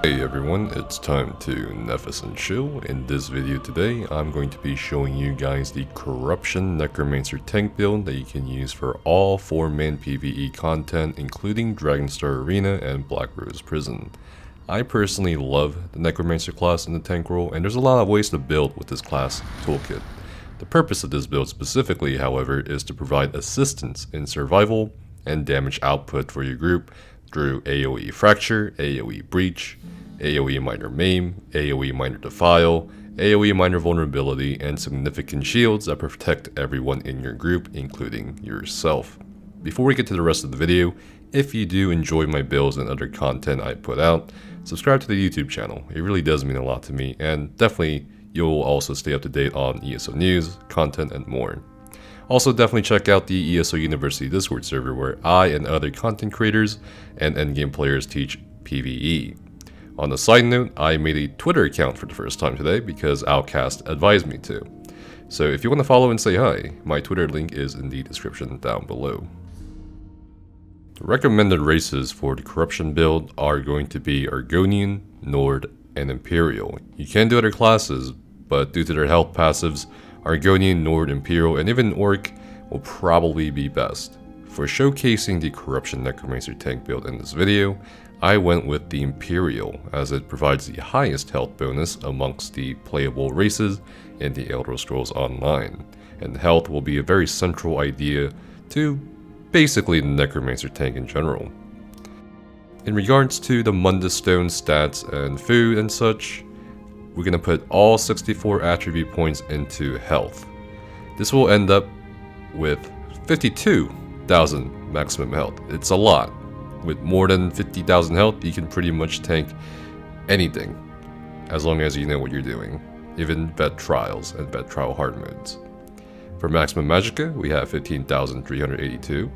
Hey everyone, it's time to Nephis and chill. In this video today, I'm going to be showing you guys the Corruption Necromancer tank build that you can use for all 4-man PvE content, including Dragonstar Arena and Black Rose Prison. I personally love the Necromancer class in the tank role, and there's a lot of ways to build with this class toolkit. The purpose of this build specifically, however, is to provide assistance in survival and damage output for your group through AoE Fracture, AoE Breach, AoE Minor Maim, AoE Minor Defile, AoE Minor Vulnerability, and significant shields that protect everyone in your group, including yourself. Before we get to the rest of the video, if you do enjoy my builds and other content I put out, subscribe to the YouTube channel. It really does mean a lot to me, and definitely you'll also stay up to date on ESO news, content, and more. Also, definitely check out the ESO University Discord server where I and other content creators and endgame players teach PvE. On a side note, I made a Twitter account for the first time today because Outcast advised me to. So if you want to follow and say hi, my Twitter link is in the description down below. The recommended races for the Corruption build are going to be Argonian, Nord, and Imperial. You can do other classes, but due to their health passives, Argonian, Nord, Imperial, and even Orc will probably be best. For showcasing the Corruption Necromancer tank build in this video, I went with the Imperial, as it provides the highest health bonus amongst the playable races in the Elder Scrolls Online, and health will be a very central idea to basically the Necromancer tank in general. In regards to the Mundus stone stats and food and such, we're going to put all 64 attribute points into health. This will end up with 52,000 maximum health. It's a lot. With more than 50,000 health, you can pretty much tank anything, as long as you know what you're doing, even vet trials and vet trial hard modes. For maximum magicka, we have 15,382.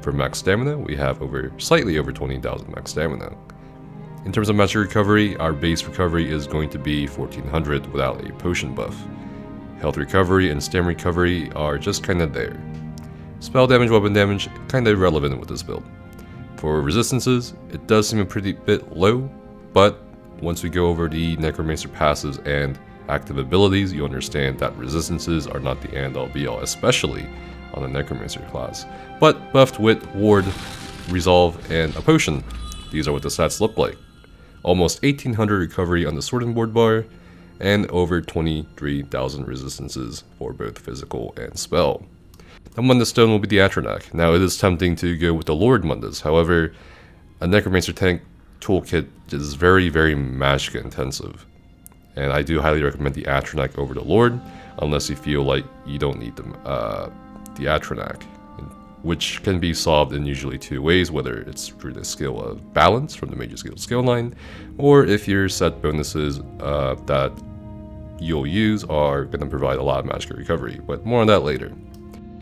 For max stamina, we have slightly over 20,000 max stamina. In terms of magic recovery, our base recovery is going to be 1400 without a potion buff. Health recovery and stam recovery are just kinda there. Spell damage, weapon damage, kinda irrelevant with this build. For resistances, it does seem a pretty bit low, but once we go over the Necromancer passives and active abilities, you understand that resistances are not the end all be all, especially on the Necromancer class. But buffed with Ward, Resolve, and a potion, these are what the stats look like. Almost 1800 recovery on the Sword and Board bar, and over 23,000 resistances for both physical and spell. The Mundus stone will be the Atronach. Now it is tempting to go with the Lord Mundus, however, a Necromancer tank toolkit is very magicka intensive. And I do highly recommend the Atronach over the Lord, unless you feel like you don't need them, the Atronach, which can be solved in usually two ways, whether it's through the skill of balance from the major skill line, or if your set bonuses that you'll use are going to provide a lot of magic recovery, but more on that later.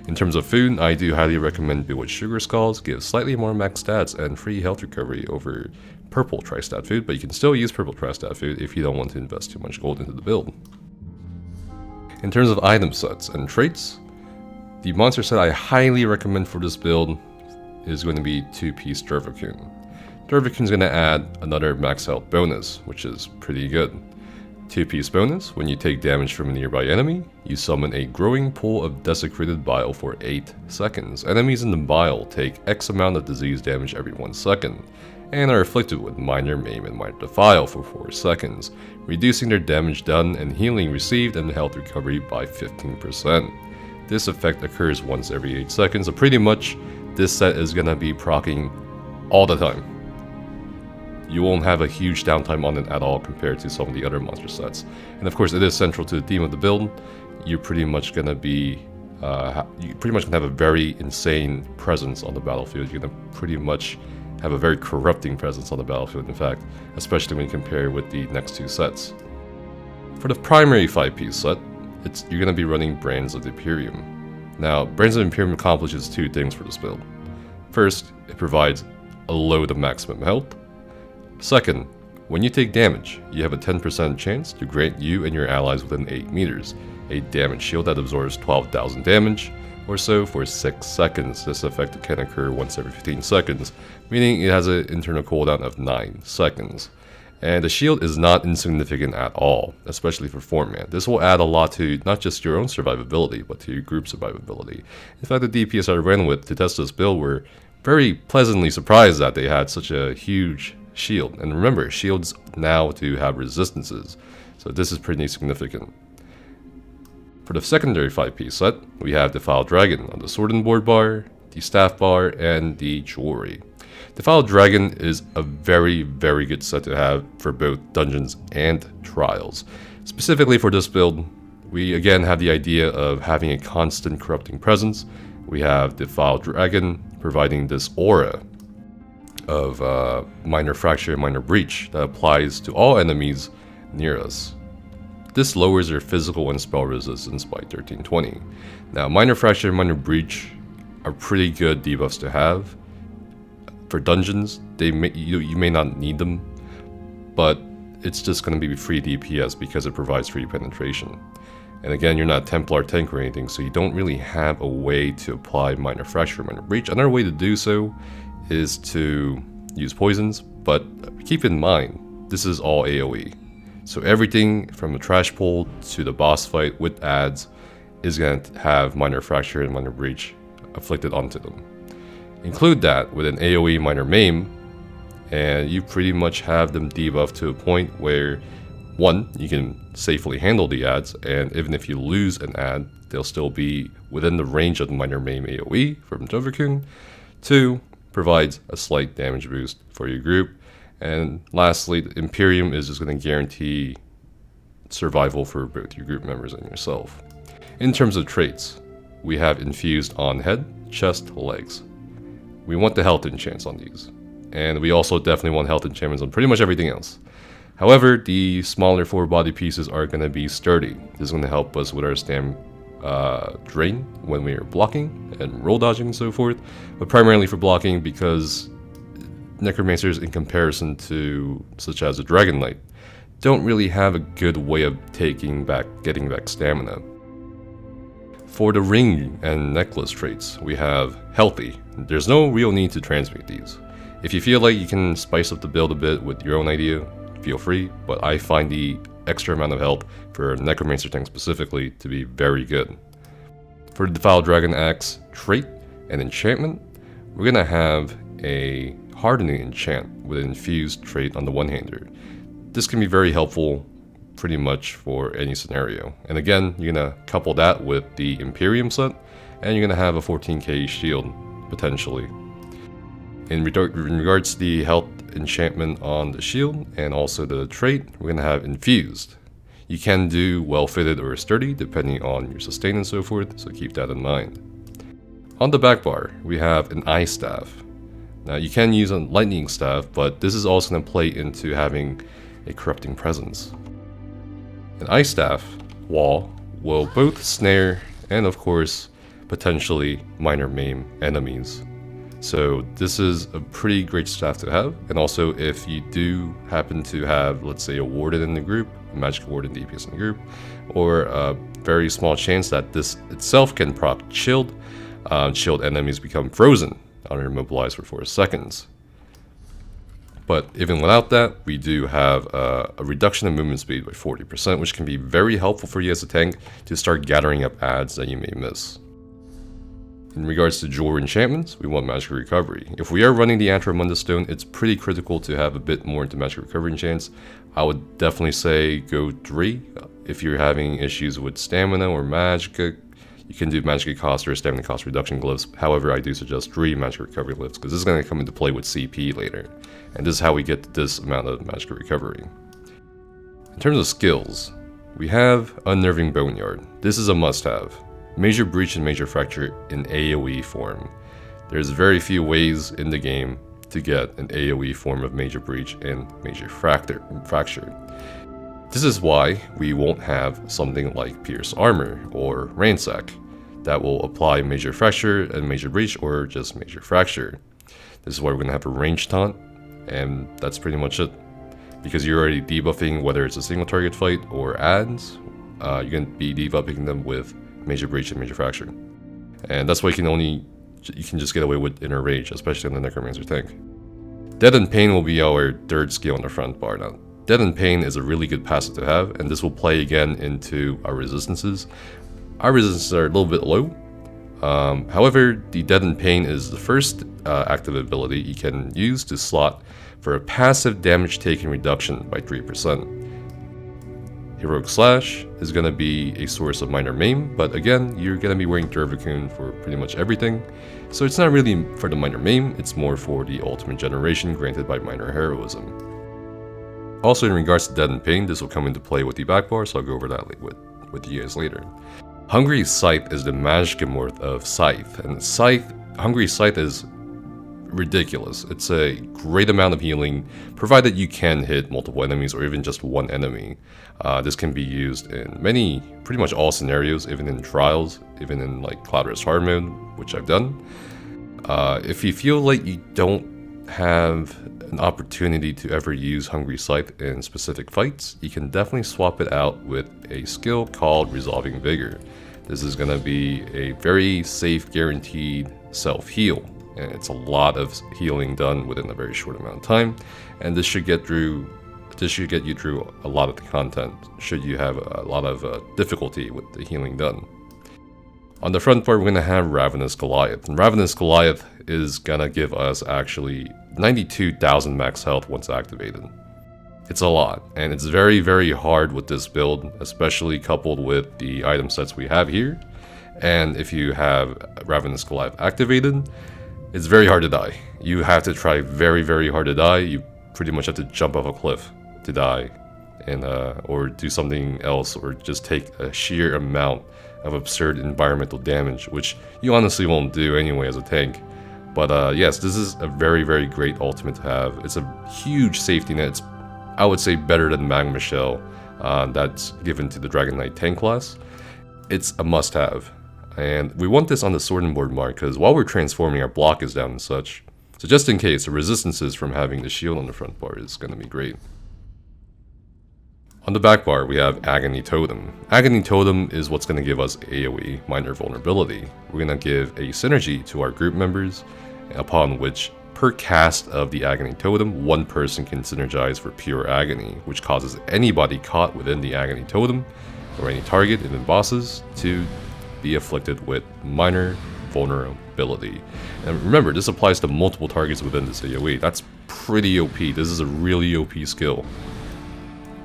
In terms of food, I do highly recommend Bewitched Sugar Skulls, give slightly more max stats and free health recovery over purple tri-stat food, but you can still use purple tri-stat food if you don't want to invest too much gold into the build. In terms of item sets and traits, the monster set I highly recommend for this build is going to be 2-piece Durvikun. Durvikun is going to add another max health bonus, which is pretty good. 2-piece bonus, when you take damage from a nearby enemy, you summon a growing pool of desecrated bile for 8 seconds. Enemies in the bile take X amount of disease damage every 1 second, and are afflicted with minor maim and minor defile for 4 seconds, reducing their damage done and healing received and health recovery by 15%. This effect occurs once every 8 seconds, so pretty much this set is gonna be proccing all the time. You won't have a huge downtime on it at all compared to some of the other monster sets. And of course, it is central to the theme of the build. You're pretty much gonna be, have a very insane presence on the battlefield. You're gonna pretty much have a very corrupting presence on the battlefield, in fact, especially when you compare with the next two sets. For the primary 5-piece set, you're gonna be running Brands of the Imperium. Now, Brands of the Imperium accomplishes two things for this build. First, it provides a load of maximum health. Second, when you take damage, you have a 10% chance to grant you and your allies within 8 meters a damage shield that absorbs 12,000 damage or so for 6 seconds. This effect can occur once every 15 seconds, meaning it has an internal cooldown of 9 seconds. And the shield is not insignificant at all, especially for 4-man. This will add a lot to not just your own survivability, but to your group survivability. In fact, the DPS I ran with to test this build were very pleasantly surprised that they had such a huge shield. And remember, shields now do have resistances, so this is pretty significant. For the secondary 5-piece set, we have Defiled Dragon on the sword and board bar, the staff bar, and the jewelry. Defiled Dragon is a very good set to have for both dungeons and trials. Specifically for this build, we again have the idea of having a constant corrupting presence. We have Defiled Dragon providing this aura of minor fracture and minor breach that applies to all enemies near us. This lowers their physical and spell resistance by 1320. Now, minor fracture and minor breach are pretty good debuffs to have. For dungeons, you may not need them, but it's just going to be free DPS because it provides free penetration. And again, you're not a Templar tank or anything, so you don't really have a way to apply minor fracture or minor breach. Another way to do so is to use poisons, but keep in mind, this is all AoE. So everything from the trash pull to the boss fight with adds is going to have minor fracture and minor breach afflicted onto them. Include that with an AoE minor maim, and you pretty much have them debuffed to a point where, one, you can safely handle the adds, and even if you lose an add, they'll still be within the range of the minor maim AoE from Joverkun. Two, provides a slight damage boost for your group. And lastly, the Imperium is just going to guarantee survival for both your group members and yourself. In terms of traits, we have infused on head, chest, legs. We want the health enchants on these, and we also definitely want health enchantments on pretty much everything else. However, the smaller 4 body pieces are going to be sturdy. This is going to help us with our stam drain when we are blocking and roll dodging and so forth, but primarily for blocking because Necromancers, in comparison to such as a Dragon Knight, don't really have a good way of getting back stamina. For the ring and necklace traits, we have healthy. There's no real need to transmute these. If you feel like you can spice up the build a bit with your own idea, feel free, but I find the extra amount of health for a Necromancer tank specifically to be very good. For the Defiled Dragon Axe trait and enchantment, we're gonna have a hardening enchant with an infused trait on the one-hander. This can be very helpful pretty much for any scenario. And again, you're gonna couple that with the Imperium set, and you're gonna have a 14k shield, potentially. In regards to the health enchantment on the shield, and also the trait, we're gonna have infused. You can do well-fitted or sturdy, depending on your sustain and so forth, so keep that in mind. On the back bar, we have an Eye Staff. Now, you can use a lightning staff, but this is also going to play into having a corrupting presence. An Eye Staff wall will both snare and, of course, potentially minor maim enemies. So this is a pretty great staff to have. And also, if you do happen to have, let's say, a warden in the group, a magic warden DPS in the group, or a very small chance that this itself can proc chilled, chilled enemies become frozen on immobilized for 4 seconds. But even without that, we do have a reduction in movement speed by 40%, which can be very helpful for you as a tank to start gathering up adds that you may miss. In regards to jewelry enchantments, we want magic recovery. If we are running the Mundus stone, it's pretty critical to have a bit more into magic recovery enchants. I would definitely say go 3. If you're having issues with stamina or magicka, you can do magic cost or stamina cost reduction glyphs. However, I do suggest 3 magic recovery glyphs because this is going to come into play with CP later. And this is how we get this amount of magic recovery. In terms of skills, we have Unnerving Boneyard. This is a must-have. Major Breach and Major Fracture in AoE form. There's very few ways in the game to get an AoE form of Major Breach and Major Fracture. This is why we won't have something like Pierce Armor or Ransack that will apply Major Fracture and Major Breach or just Major Fracture. This is why we're going to have a range taunt, and that's pretty much it. Because you're already debuffing whether it's a single target fight or adds, you're going to be debuffing them with Major Breach and Major Fracture. And that's why you can just get away with Inner Rage, especially on the Necromancer tank. Death and Pain will be our 3rd skill on the front bar. Now, Deadened Pain is a really good passive to have, and this will play again into our resistances. Our resistances are a little bit low. However, the Deadened Pain is the first active ability you can use to slot for a passive damage taken reduction by 3%. Heroic Slash is going to be a source of minor maim, but again, you're going to be wearing Dervakun for pretty much everything, so it's not really for the minor maim, it's more for the ultimate generation granted by minor heroism. Also, in regards to Deadened Pain, this will come into play with the back bar, so I'll go over that with you guys later. Hungry Scythe is the Magicamorph of Scythe, and Hungry Scythe is ridiculous. It's a great amount of healing, provided you can hit multiple enemies or even just one enemy. This can be used in pretty much all scenarios, even in trials, even in like Cloudrest hard mode, which I've done. If you feel like you don't have an opportunity to ever use Hungry Scythe in specific fights, you can definitely swap it out with a skill called Resolving Vigor. This is going to be a very safe, guaranteed self-heal. And it's a lot of healing done within a very short amount of time, and this should get you through a lot of the content should you have a lot of difficulty with the healing done. On the front part, we're going to have Ravenous Goliath, and Ravenous Goliath is going to give us actually 92,000 max health once activated. It's a lot, and it's very, very hard with this build, especially coupled with the item sets we have here. And if you have Ravenous Goliath activated, it's very hard to die. You have to try very, very hard to die. You pretty much have to jump off a cliff to die, and or do something else, or just take a sheer amount of absurd environmental damage, which you honestly won't do anyway as a tank. But yes, this is a very, very great ultimate to have. It's a huge safety net. It's, I would say, better than Magma Shell that's given to the Dragon Knight tank class. It's a must-have. And we want this on the Sword and Board mark, because while we're transforming, our block is down and such. So just in case, the resistances from having the shield on the front bar is going to be great. On the back bar, we have Agony Totem. Agony Totem is what's going to give us AoE minor vulnerability. We're going to give a synergy to our group members, upon which, per cast of the Agony Totem, one person can synergize for pure agony, which causes anybody caught within the Agony Totem, or any target, even bosses, to be afflicted with minor vulnerability. And remember, this applies to multiple targets within this AoE. That's pretty OP. This is a really OP skill.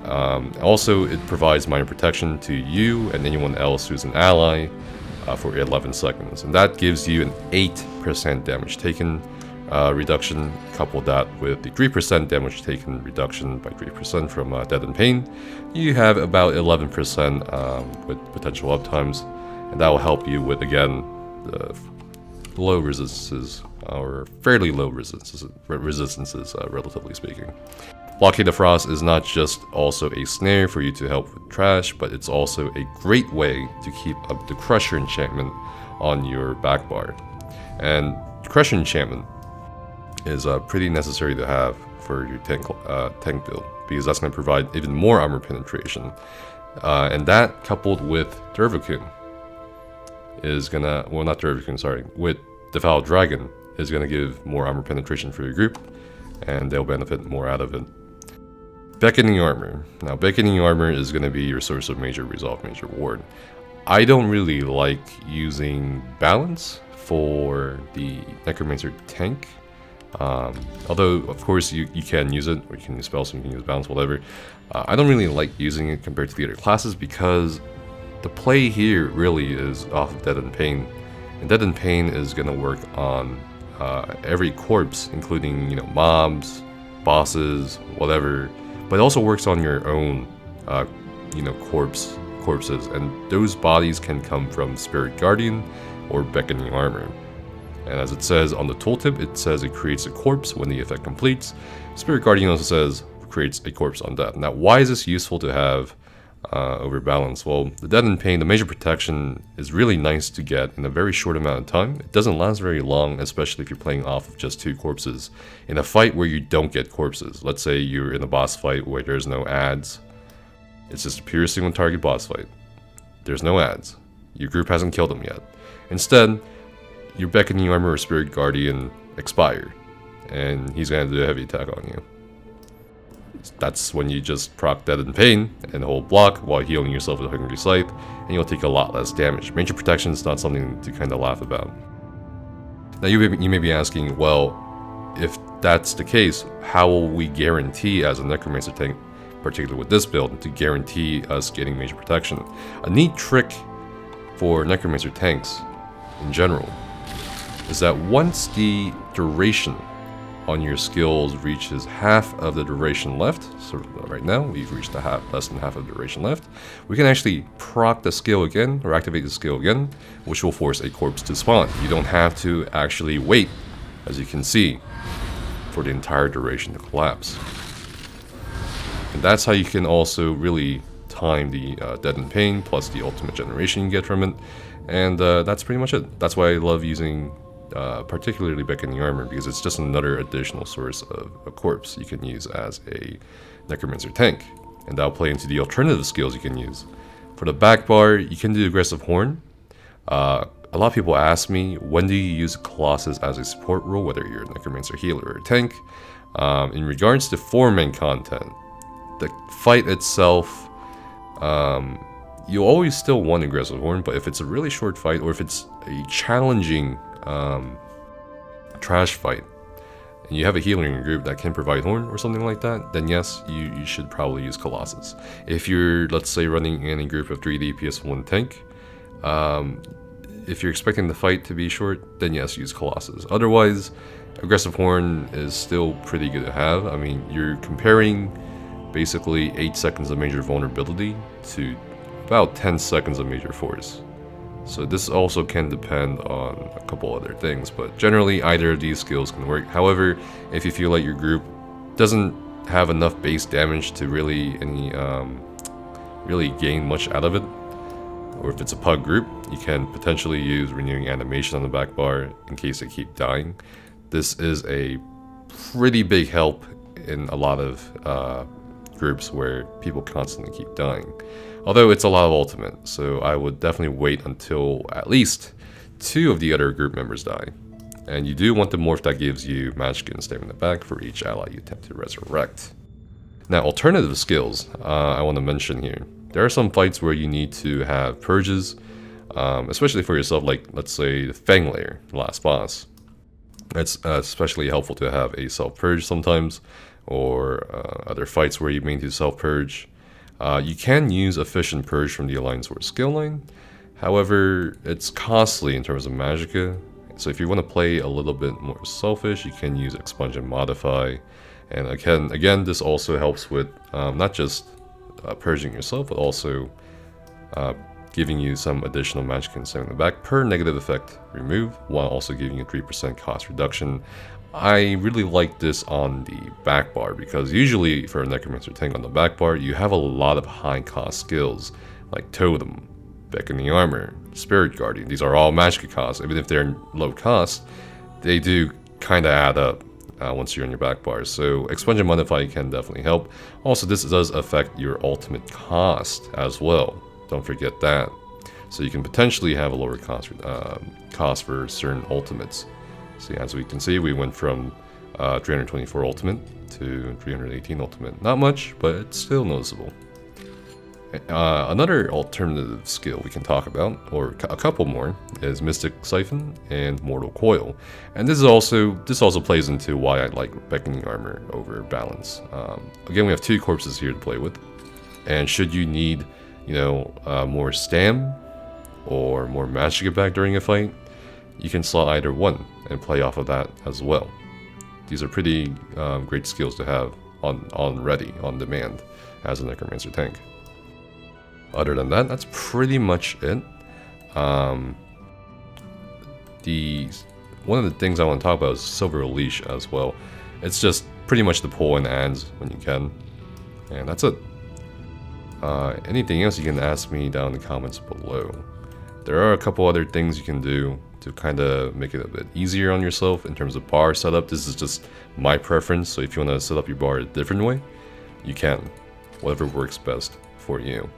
Also, it provides minor protection to you and anyone else who's an ally for 11 seconds. And that gives you an 8% damage taken reduction. Couple that with the 3% damage taken reduction by 3% from Deadened Pain. You have about 11% with potential uptimes. And that will help you with, again, the low resistances, or fairly low resistances, relatively speaking. Blockade of Frost is not just also a snare for you to help with trash, but it's also a great way to keep up the Crusher enchantment on your back bar. And Crusher enchantment is pretty necessary to have for your tank build, because that's going to provide even more armor penetration. And that, coupled with Dervakun, is gonna, well, not Dervakun, sorry, with Defiled Dragon, is gonna give more armor penetration for your group, and they'll benefit more out of it. Beckoning Armor. Now, Beckoning Armor is gonna be your source of major resolve, major ward. I don't really like using balance for the Necromancer tank, although of course you can use it, or you can use spells, you can use balance, whatever. I don't really like using it compared to the other classes, because the play here really is off of Deadened Pain, and Deadened Pain is going to work on every corpse, including, you know, mobs, bosses, whatever, but it also works on your own, you know, corpses, and those bodies can come from Spirit Guardian or Beckoning Armor. And as it says on the tooltip, it says it creates a corpse when the effect completes. Spirit Guardian also says creates a corpse on death. Now, why is this useful to have over balance? Well, the Deadened Pain, the major protection, is really nice to get in a very short amount of time. It doesn't last very long, especially if you're playing off of just 2 corpses. In a fight where you don't get corpses, let's say you're in a boss fight where there's no adds, it's just a pure single target boss fight. There's no adds. Your group hasn't killed them yet. Instead, your Beckoning Armor or Spirit Guardian expire, and he's going to do a heavy attack on you. That's when you just proc Deadened Pain and hold block while healing yourself with a Hungry Scythe, and you'll take a lot less damage. Major Protection is not something to kind of laugh about. Now you may be asking, well, if that's the case, how will we guarantee as a Necromancer tank, particularly with this build, to guarantee us getting Major Protection? A neat trick for Necromancer tanks in general is that once the duration on your skills reaches half of the duration left, so right now we've reached less than half of the duration left, we can actually proc the skill again, or activate the skill again, which will force a corpse to spawn. You don't have to actually wait, as you can see, for the entire duration to collapse. And that's how you can also really time the Deadened Pain plus the ultimate generation you get from it, and that's pretty much it. That's why I love using particularly Beckoning Armor, because it's just another additional source of a corpse you can use as a Necromancer tank, and that'll play into the alternative skills you can use. For the back bar, you can do Aggressive Horn. A lot of people ask me, when do you use Colossus as a support role, whether you're a Necromancer healer or a tank? In regards to 4-man content, the fight itself, you always still want Aggressive Horn, but if it's a really short fight, or if it's a challenging trash fight, and you have a healer in your group that can provide Horn or something like that, then yes, you should probably use Colossus. If you're, let's say, running in a group of 3 DPS 1 tank, if you're expecting the fight to be short, then yes, use Colossus. Otherwise, Aggressive Horn is still pretty good to have. I mean, you're comparing basically 8 seconds of major vulnerability to about 10 seconds of major force. So this also can depend on a couple other things, but generally either of these skills can work. However, if you feel like your group doesn't have enough base damage to really gain much out of it, or if it's a pug group, you can potentially use Renewing Animation on the back bar in case they keep dying. This is a pretty big help in a lot of groups where people constantly keep dying. Although it's a lot of ultimate, so I would definitely wait until at least 2 of the other group members die. And you do want the morph that gives you magic and stamina back for each ally you attempt to resurrect. Now, alternative skills I want to mention here. There are some fights where you need to have purges, especially for yourself, like let's say the Fang Lair, the last boss. It's especially helpful to have a self-purge sometimes, or other fights where you may need to self-purge. You can use Efficient Purge from the Alliance War skill line, however, it's costly in terms of magicka, so if you want to play a little bit more selfish, you can use Expunge and Modify, and again this also helps with not just purging yourself, but also giving you some additional magic and stamina back per negative effect removed, while also giving you a 3% cost reduction. I really like this on the back bar, because usually for a Necromancer tank on the back bar, you have a lot of high cost skills like Totem, Beckoning Armor, Spirit Guardian. These are all magic costs. Even if they're low cost, they do kind of add up once you're on your back bar. So Expunge and Modify can definitely help. Also, this does affect your ultimate cost as well. Don't forget that. So you can potentially have a lower cost for certain ultimates. So as we can see, we went from 324 ultimate to 318 ultimate. Not much, but it's still noticeable. Another alternative skill we can talk about, or a couple more, is Mystic Siphon and Mortal Coil. And this also plays into why I like Beckoning Armor over Balance. Again, we have 2 corpses here to play with, and should you need, more stam or more magic back during a fight, you can slot either one and play off of that as well. These are pretty great skills to have on ready, on demand, as a Necromancer tank. Other than that, that's pretty much it. One of the things I want to talk about is Silver Leash as well. It's just pretty much the pull and adds when you can, and that's it. Anything else you can ask me down in the comments below. There are a couple other things you can do to kind of make it a bit easier on yourself in terms of bar setup. This is just my preference, so if you want to set up your bar a different way, you can. Whatever works best for you.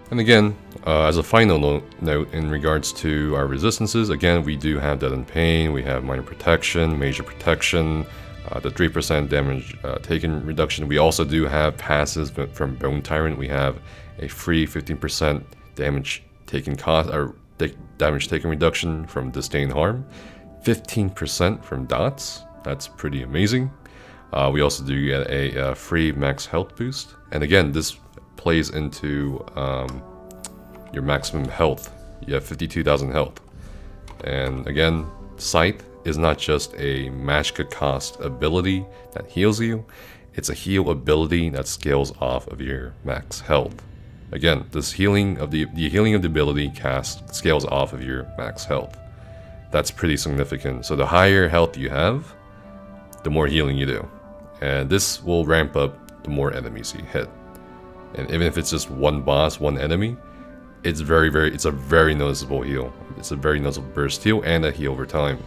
And again, as a final note in regards to our resistances, again, we do have Deadened Pain, we have Minor Protection, Major Protection, The 3% damage taken reduction. We also do have passes from Bone Tyrant. We have a free 15% damage taken damage taken reduction from Disdain Harm, 15% from Dots. That's pretty amazing. We also do get a free max health boost, and again, this plays into your maximum health. You have 52,000 health, and again, Scythe is not just a magicka cost ability that heals you, it's a heal ability that scales off of your max health. Again, this healing of the healing of the ability scales off of your max health. That's pretty significant. So the higher health you have, the more healing you do. And this will ramp up the more enemies you hit. And even if it's just one boss, one enemy, it's a very noticeable heal. It's a very noticeable burst heal and a heal over time.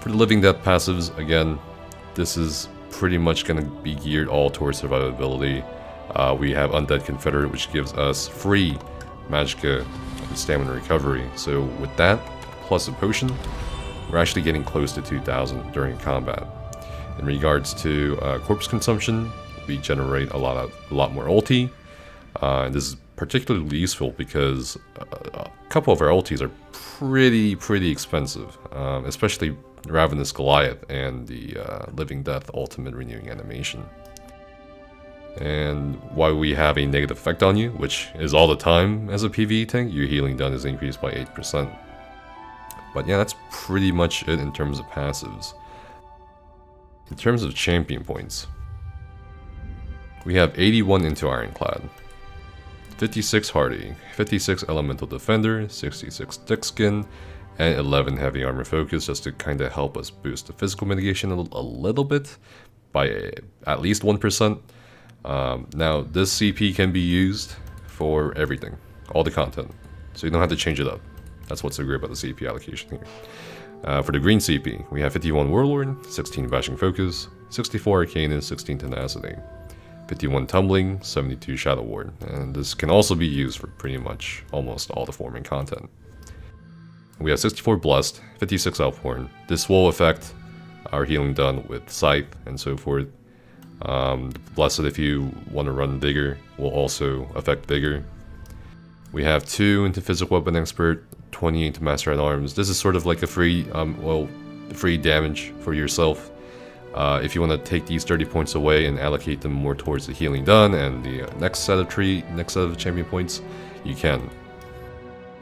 For the Living Death passives, again, this is pretty much going to be geared all towards survivability. We have Undead Confederate, which gives us free magicka and stamina recovery. So with that, plus a potion, we're actually getting close to 2,000 during combat. In regards to corpse consumption, we generate a lot more ulti. And this is particularly useful because a couple of our ultis are pretty expensive, especially Ravenous Goliath and the Living Death Ultimate Renewing Animation. And while we have a negative effect on you, which is all the time as a PvE tank, your healing done is increased by 8%. But yeah, that's pretty much it in terms of passives. In terms of champion points, we have 81 into Ironclad, 56 Hardy, 56 Elemental Defender, 66 Thick Skin, and 11 Heavy Armor Focus, just to kind of help us boost the physical mitigation a little bit by at least 1%. Now, this CP can be used for everything, all the content, so you don't have to change it up. That's what's so great about the CP allocation here. For the green CP, we have 51 Warlord, 16 Bashing Focus, 64 Arcanist, 16 Tenacity, 51 Tumbling, 72 Shadow Ward, and this can also be used for pretty much almost all the forming content. We have 64 Blessed, 56 Elfhorn. This will affect our healing done with Scythe and so forth. Blessed, if you want to run Vigor, will also affect Vigor. We have 2 into Physical Weapon Expert, 20 into Master at Arms. This is sort of like a free damage for yourself. If you want to take these 30 points away and allocate them more towards the healing done and the next set of champion points, you can.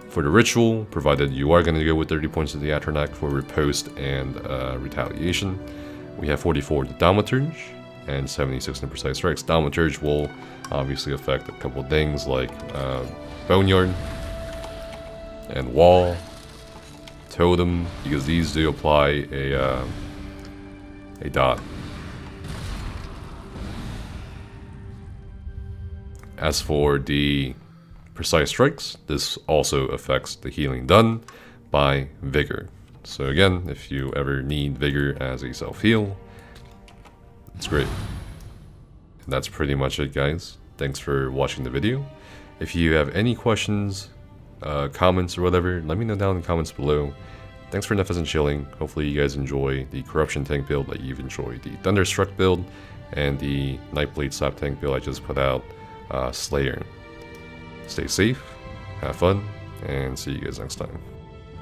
For the Ritual, provided you are going to go with 30 points of the Atronach for Riposte and Retaliation, we have 44 to Thaumaturge and 76 to Precise Strikes. Thaumaturge will obviously affect a couple things like Boneyard and Wall, Totem, because these do apply a dot. As for the Precise Strikes, this also affects the healing done by Vigor. So again, if you ever need Vigor as a self-heal, it's great. And that's pretty much it, guys. Thanks for watching the video. If you have any questions, comments, or whatever, let me know down in the comments below. Thanks for Nefes and chilling. Hopefully you guys enjoy the Corruption tank build, like you've enjoyed the Thunderstruck build, and the Nightblade Sap tank build I just put out, Slayer. Stay safe, have fun, and see you guys next time.